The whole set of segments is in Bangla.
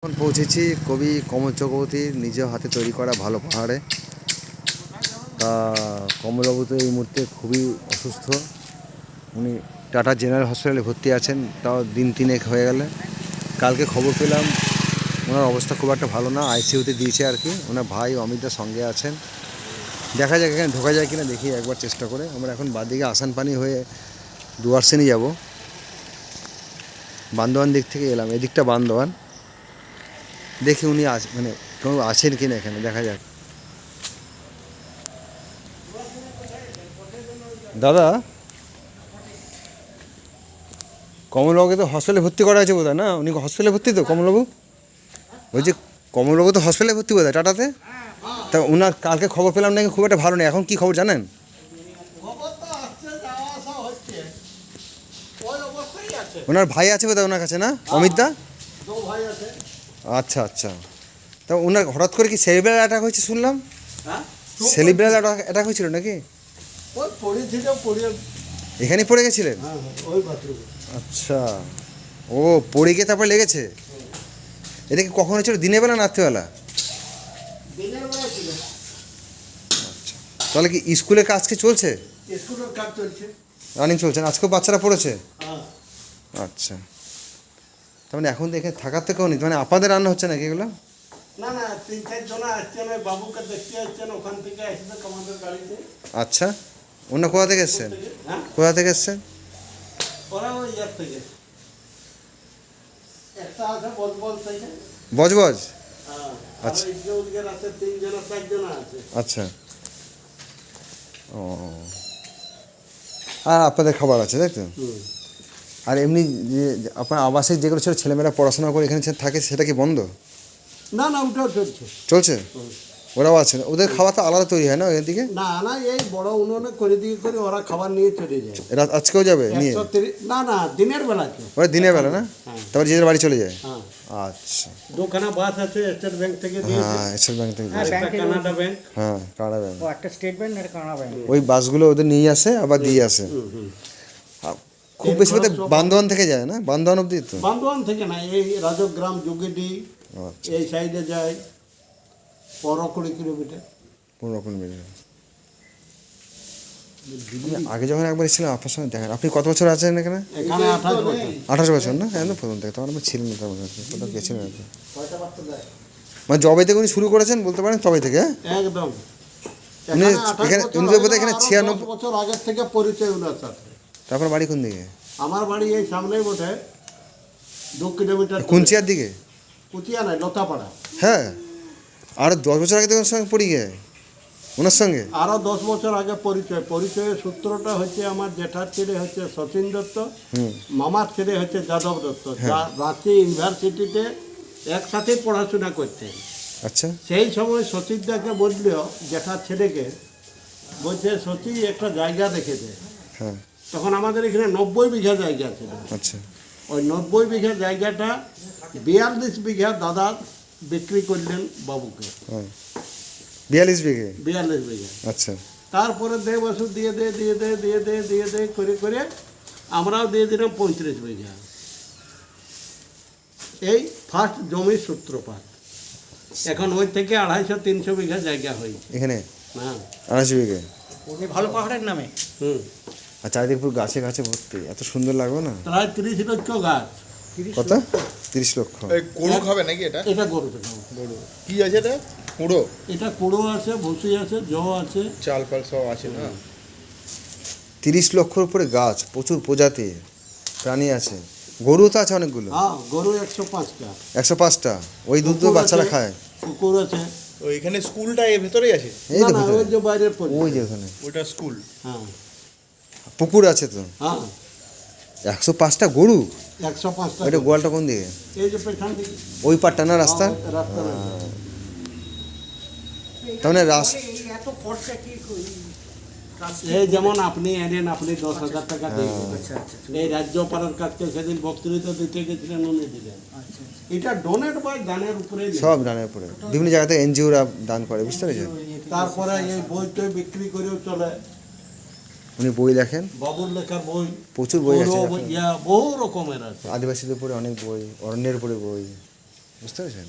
এখন পৌঁছেছি কবি কমল চক্রবর্তীর নিজ হাতে তৈরি করা ভালো পাহাড়ে। তা কমলবাবু তো এই মুহূর্তে খুবই অসুস্থ। উনি টাটা জেনারেল হসপিটালে ভর্তি আছেন, তাও দিন তিনেক হয়ে গেলে। কালকে খবর পেলাম ওনার অবস্থা খুব একটা ভালো না, আইসিইউতে দিয়েছে আর কি। ওনার ভাই অমিতদার সঙ্গে আছেন। দেখা যাক এখানে ঢোকা যায় কিনা, দেখি একবার চেষ্টা করে। আমরা এখন বাদিকে আসানপানি হয়ে ডুয়ার্সেনে যাব। বান্দোয়ান দিক থেকে এলাম, এদিকটা বান্দোয়ান। দেখি উনি মানে কেউ আছেন কিনা এখানে, দেখা যাক। দাদা, কমলবাবুকে তো হসপিটালে ভর্তি করা আছে বোধ হয়, না? উনি হসপিটালে ভর্তি তো কমলবাবু? বলছি কমলবাবু তো হসপিটালে ভর্তি বোধ হয় টাটাতে। তা ওনার কালকে খবর পেলাম নাকি খুব একটা ভালো নেই। এখন কি খবর জানেন? ওনার ভাই আছে বোধ হয় ওনার কাছে, না অমিতদা? আচ্ছা আচ্ছা। তা ওনার হঠাৎ করে কি সেরিব্রাল অ্যাটাক হয়েছে শুনলাম। সেরিব্রাল অ্যাটাক হয়েছিল নাকি? এখানেই পড়ে গেছিলেন? আচ্ছা, ও পড়ে গিয়ে তারপর লেগেছে। এটা কি কখন হয়েছিল, দিনের বেলা না রাত্রিবেলা? আচ্ছা, তাহলে কি স্কুলের কাজ কি চলছে? রানিং চলছে, আজকেও বাচ্চারা পড়েছে? আচ্ছা, তার মানে এখন তো এখানে থাকার থেকেও নেই, মানে আপনাদের রান্না হচ্ছে নাকি এগুলো? না না, 3-4 জন আসছেন, ওই বাবুকে দেখতে আসছেন, ওখান থেকে আসছে আমাদের গাড়িতে। আচ্ছা, ওনারা কোথা থেকে এসছেন? কোথা থেকে এসছেন? ওরা ওই ইয়ার থেকে, একটা আছে বজবজ থেকে। বজবজ? হ্যাঁ, আচ্ছা। আর এই যে ওদিকে আছে 3 জন 4 জন আছে। আচ্ছা, ও, আর আপনাদের খাবার আছে তাই তো? আর এমনি যে আপনার আবাসিক যেগুলো ছিল, ছেলেমেয়েরা পড়াশোনা করে এখানে থাকে, সেটা কি বন্ধ? না না, ওটাও চলছে। চলছে? ওরাও আছে? ওদের খাবার তো আলাদা তৈরি হয় না ওখান থেকে? না না, এই বড় উনুনে করে দিয়ে করে ওরা খাবার নিয়ে চলে যায়। এরা আজকেও যাবে নিয়ে? 130, না না, দিনের বেলাতে। ওরা দিনের বেলা না? হ্যাঁ। তারপর নিজের বাড়ি চলে যায়? হ্যাঁ। আচ্ছা, দুখানা বাস আছে, স্টেট ব্যাংক থেকে দিয়েছে। হ্যাঁ, এসএল ব্যাংক থেকে। আর একটা কানাডা ব্যাংক। হ্যাঁ, কানাডা ব্যাংক। ও একটা স্টেট ব্যাংক আর কানাডা ব্যাংক। ওই বাসগুলো ওদের নিয়ে আসে আবার দিয়ে আসে। খুব বেশি বোধ বান্দোয়ান থেকে যায় না? বান্দোয়ান অব্দি তো? বান্দোয়ান থেকে না, এই রাজগ্রাম যুগিডি আচ্ছা, এই সাইডে যায় 15-20 কিলোমিটার। 15 কিলোমিটার। আগে যখন একবার ছিলাম আপনার সঙ্গে দেখেন। আপনি কত বছর আছেন এখানে? এখানে 28 বছর। 28 বছর না? একদম প্রথম থেকে, তখন আমি ছিলেন না, তার মধ্যে কোথাও গেছিলেন আর কি। মানে জবে থেকে উনি শুরু করেছেন বলতে পারেন, তবে থেকে? একদম। উনি এখানে বোধহয় এখানে 96 বছর আগের থেকে পরিচয় ওনার সাথে। তারপর বাড়ি কোন দিকে? আমার বাড়ি এই সামনেই বটে, 2 কিলোমিটার। কুঞ্চিয়ার দিকে? কুচিয়া নাই, লতাপাড়া। হ্যাঁ, আর 10 বছর আগে থেকে ওনার সঙ্গে পড়ি গে ওনার সঙ্গে? আরও 10 বছর আগে পরিচয়ের সূত্রটা হচ্ছে আমার জেঠার ছেলে হচ্ছে শচীন দত্ত, মামার ছেলে হচ্ছে যাদব দত্ত, রাঁচি ইউনিভার্সিটিতে একসাথে পড়াশোনা করতেন। আচ্ছা, সেই সময় সচিনদাকে বললেও জেঠার ছেলেকে, বলছে সচি একটা জায়গা দেখেছে। হ্যাঁ, তখন আমাদের এখানে 90 বিঘা জায়গা ছিল। আচ্ছা, ওই 90 বিঘা জায়গাটা 42 বিঘা দাদা বিক্রি করলেন বাবুকে। হ্যাঁ, 42 বিঘে? 42 বিঘা। আচ্ছা, তারপরে দেয় বছর দিয়ে দে করে করে আমরাও দিয়ে দিলাম 35 বিঘা। এই ফার্স্ট জমির সূত্রপাত। এখন ওই থেকে 250-300 বিঘা জায়গা হয়েছে এখানে? হ্যাঁ, 28 বিঘে। ভালো পাহাড়ের নামে। আর চারিদিকে পুরো গাছে গাছে ভর্তি, এত সুন্দর লাগবে না? প্রায় 30 লক্ষ গাছ। কত? 30 লক্ষ? গরু খাবে নাকি এটা? এটা গরুতে খাবো। গরু কি আছে এটা? কুড়ো? এটা কুড়ো আছে, ভুসি আছে, জও আছে, চাল ফাল সব আছে না? 30 লক্ষর উপরে গাছ, প্রচুর প্রজাতি প্রাণী আছে। গরু তো আছে অনেকগুলো? হ্যাঁ, গরু 105টা। 105টা? ওই দুধ তো বাচ্চারা খায়? কুকুর আছে। ওইখানে স্কুলটা এর ভেতরেই আছে? এই না তো না, ভেতরে। ওই যে বাইরের পরে। ওই যে ওখানে ওইটা স্কুল? হ্যাঁ পুকুর আছে তো? হ্যাঁ, 105টা গরু? 105টা। ওইটা গোয়ালটা কোন দিকে? এই যে পেছন দিকে ওই পাটটা না রাস্তা? রাস্তা। তার মানে এত খরচা কি? এই যেমন আপনি এলেন, আপনি 10,000 টাকা দিয়ে আচ্ছা আচ্ছা এই রাজ্যপালের কাছে সেদিন বক্তৃতা দিতে গেছিলেন, উনি দিলেন। আচ্ছা। এটা ডোনেট বাই দানের উপরে। সব দানের উপরে, বিভিন্ন জায়গাতে এনজিওরা দান করে, বুঝতে পেরেছেন? তারপরে এই বই টই বিক্রি করেও চলে। উনি বই লেখেন, বাবুর লেখা বই, প্রচুর বই আছে। বহু রকমের আছে। আদিবাসীদের উপরে অনেক বই, অরণ্যের উপরে বই। বুঝতে পেরেছেন?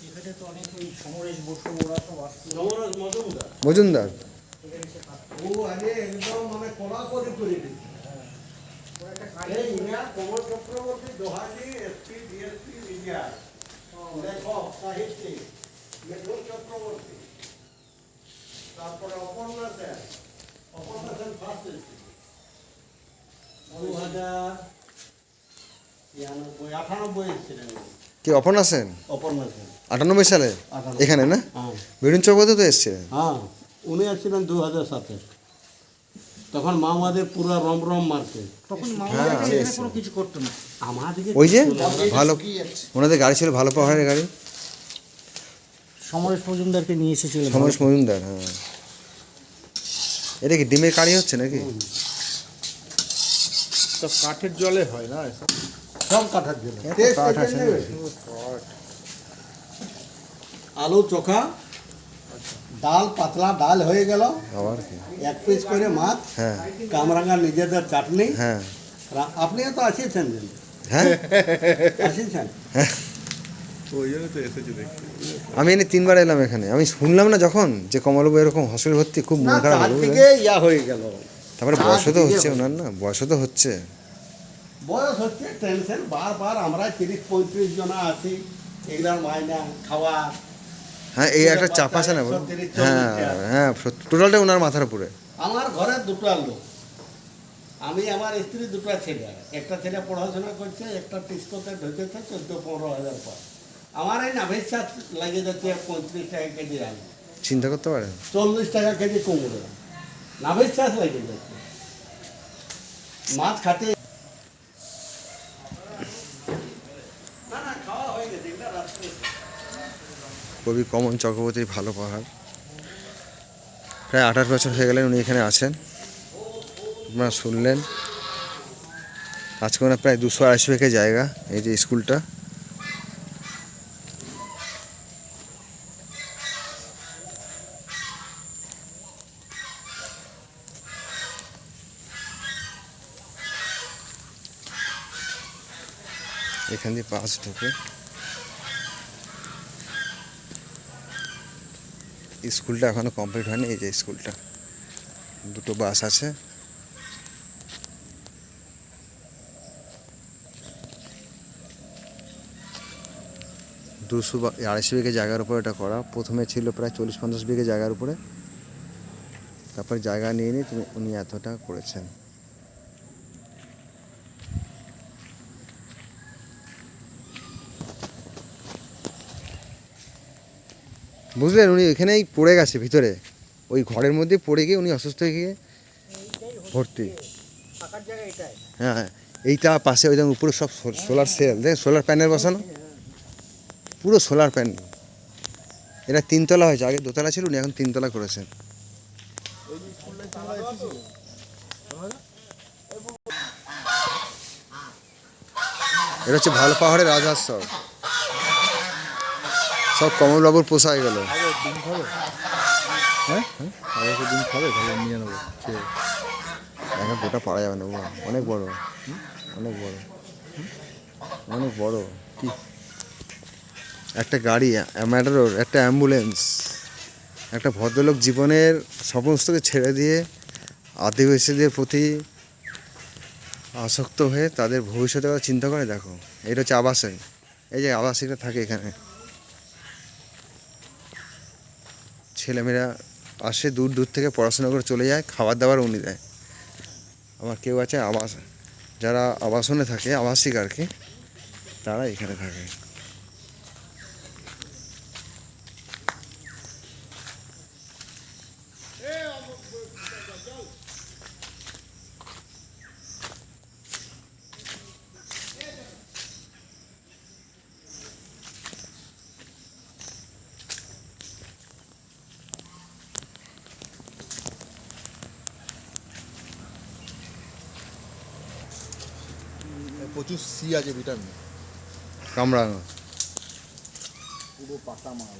এখানে তো অনেক ওই সমরেশ বসু ওরা সব আসছে। সমরেশ মজুমদার মজুমদার ও আগে একদম মানে কোলাকুলি করে দিচ্ছে। ওরা একটা এই ইন্ডিয়া কমল চক্রবর্তী দোহাজি এসপি ডিএসপি ইন্ডিয়া লেখক সাহিত্যিক মেঘল চক্রবর্তী, তারপরে অপর্ণা সেন ফার্স্ট এসপি 2098 এসেছিলেন কি অপর্ণা সেন অপর্ণা সেন 98 সালে 98 এখানে না? হ্যাঁ বীরেন চক্রবর্তী তো এসছিলেন। হ্যাঁ উনি আসছিলেন 2007-এ, তখন মাওবাদের পুরো রমরম মার্কেট। তখন হ্যাঁ, মামা এখানে আছে। কোনো কিছু করতো না। আমাদেরকে ওই যে চলে ভালো ওনাদের গাড়ি ছিল, ভালো পাহাড়ের গাড়ি। সমরেশ মজুমদারকে নিয়ে এসেছিলেন। সমরেশ মজুমদার, হ্যাঁ। এটা কি ডিমের কারি হচ্ছে নাকি? তো কাঠের জলে হয় না এসব? সব কাঠার জন্য এত কাঠ আছে না? আলু চোখা, ডাল পাতলা ডাল হয়ে গেল, আবার কি? এক পিস করে মাছ, হ্যাঁ কামরাঙ্গা নিজেদের চাটনি। হ্যাঁ আপনিও তো আসিয়েছেন কিন্তু, হ্যাঁ আসিয়েছেন। ওই জন্য তো এসেছি দেখি। আমি এনে 3 বার এলাম এখানে। আমি শুনলাম না যখন যে কমলবাবু এরকম হসপিটাল ভর্তি, খুব মন খারাপ হলো। থেকে ইয়া হয়ে গেল। তারপরে বয়সও তো হচ্ছে ওনার, না বয়সও তো হচ্ছে। বয়স হচ্ছে, টেনশন বারবার। আমরা 30-35 জনা আছি, এগুলার মাইনা খাওয়া। হ্যাঁ এই একটা চাপ আছে না? হ্যাঁ হ্যাঁ, টোটালটা ওনার মাথার উপরে। আমার ঘরে দুটো লোক, আমি আমার স্ত্রী, দুটো ছেলে। একটা ছেলে পড়াশোনা করছে, একটা টিস্কোতে ঢুকেছে 14-15 হাজার পর। আমার এই নাভের চাষ লাগিয়ে যাচ্ছে 35 টাকা কেজি আলু, চিন্তা করতে পারেন? 40 টাকা কেজি কুমড়ো। নাভের চাষ লাগিয়ে যাচ্ছে, মাছ খাতে। না না, খাওয়া হয়ে গেছে, এটা রাত্রে। কবি কমল চক্রবর্তীর ভালো পাহাড়। প্রায় 28 বছর হয়ে গেলেন উনি এখানে আছেন। আপনারা শুনলেন। আজকে ওনার প্রায় 280 বিঘে জায়গা, এই যে স্কুলটা। এখান দিয়ে বাস ঢোকে। স্কুলটা এখনো কমপ্লিট হয়নি। এই যে স্কুলটা, 2টো বাস আছে। দুশো 250 বিঘে জায়গার উপর এটা করা। প্রথমে ছিল প্রায় 40-50 বিঘে জায়গার উপরে, তারপরে জায়গা নিয়ে নিয়ে উনি এতটা করেছেন। বুঝলেন? উনি এখানেই পড়ে গেছে ভিতরে, ওই ঘরের মধ্যে পড়ে গিয়ে উনি অসুস্থ হয়ে গিয়ে ভর্তি। থাকার জায়গা এটাই। হ্যাঁ এইটা পাশে ওই উপরে সব সোলার সেল, দেখ সোলার প্যানেল বসানো, পুরো সোলার প্যানেল। এটা 3 তলা হয়েছে, আগে 2 তলা ছিল, উনি এখন 3 তলা করেছেন। এটা হচ্ছে ভালো পাহাড়ের রাজহাঁস। সব কমলবাবুর পোষায় গেল। হ্যাঁ হ্যাঁ দিন খাবে তাহলে নিয়ে নেবো। এখন গোটা পারা যাবে না, ও অনেক বড়, অনেক বড়, অনেক বড়। কি একটা গাড়ি, ম্যাটাডোর, একটা অ্যাম্বুলেন্স, একটা ভদ্রলোক জীবনের সমস্তকে ছেড়ে দিয়ে আদিবাসীদের প্রতি আসক্ত হয়ে তাদের ভবিষ্যতের কথা চিন্তা করে। দেখো এটা হচ্ছে আবাসিক, এই যে আবাসিকরা থাকে এখানে। ছেলেমেয়েরা আসে দূর দূর থেকে পড়াশোনা করে চলে যায়, খাবার দাবার উনি দেয়। আবার কেউ আছে আবাস, যারা আবাসনে থাকে, আবাসিক আর কি, তারা এখানে থাকে। প্রচুর সি আছে, ভিটামিন। কামরাঙা পুরো পাকা মাল।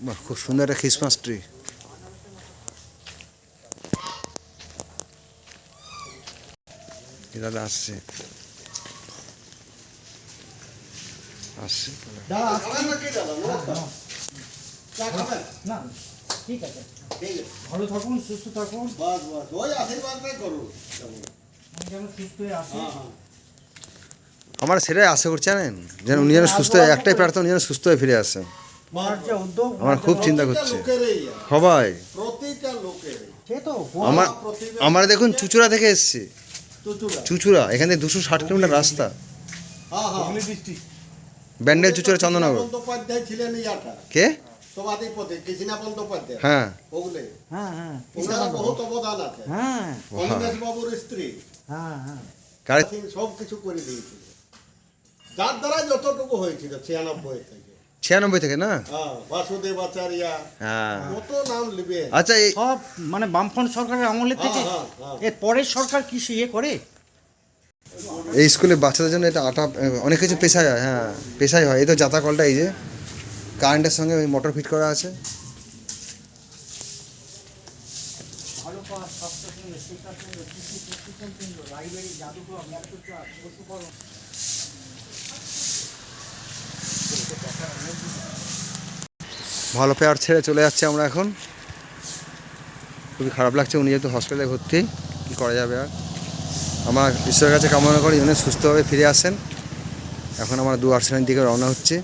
বাহ, খুব সুন্দর একটা খ্রিসমাস ট্রি। এই দাদা আসছে আসছে না ঠিক আছে ভালো থাকুন সুস্থ থাকুন আমি যেন সুস্থ হয়ে আসি আমার সেটাই আশা করছি জানেন যেন উনি যেন সুস্থ হয়ে একটাই প্রার্থনা উনি যেন সুস্থ হয়ে ফিরে আসেন আমার যে উদ্যোগ আমার খুব চিন্তা করছে লোকেরই সবাই প্রতিটা লোকের সে তো আমার আমরা দেখুন চুচুড়া থেকে এসেছি চুচুড়া চুচুড়া এখান থেকে 260 কিলোমিটার রাস্তা হ্যাঁ হ্যাঁ ব্যান্ডেল চুচুড়া চন্দননগর বন্দ্যোপাধ্যায় ছিলেন ইয়াটা কে সভাধিপতি কৃষ্ণা বন্দ্যোপাধ্যায় হ্যাঁ ওগুলো হ্যাঁ হ্যাঁ ওনারা বহুত অবদান আছে হ্যাঁ অনিমেষ বাবুর স্ত্রী হ্যাঁ হ্যাঁ কার সব কিছু করে দিয়েছিল যার দ্বারা যতটুকু হয়েছিল 96 96 থেকে থেকে না হ্যাঁ বাসুদেব আচার্য হ্যাঁ কত নাম লিবে আচ্ছা এই সব মানে বামফ্রন্ট সরকারের আমলে থেকে হ্যাঁ, হ্যাঁ। এর পরের সরকার কি ইয়ে করে এই স্কুলে বাচ্চাদের জন্য এটা আটা অনেক কিছু পেশায় হয় হ্যাঁ পেশায় হয় এই তো জাতা কলটা এই যে কারেন্টের সঙ্গে ওই মোটর ফিট করা আছে ভালো পাওয়া স্বাস্থ্য কেন্দ্র শিক্ষা কেন্দ্র কৃষি প্রশিক্ষণ কেন্দ্র লাইব্রেরি জাদুঘর মৎস্যচার পশুপালন ভালো পেয়ার ছেড়ে চলে যাচ্ছে আমরা এখন খুবই খারাপ লাগছে উনি যেহেতু হসপিটালে ভর্তি কী করা যাবে আর আমার ঈশ্বরের কাছে কামনা করি উনি সুস্থভাবে ফিরে আসেন এখন আমরা 2 আর্সেনাল দিকে রওনা হচ্ছে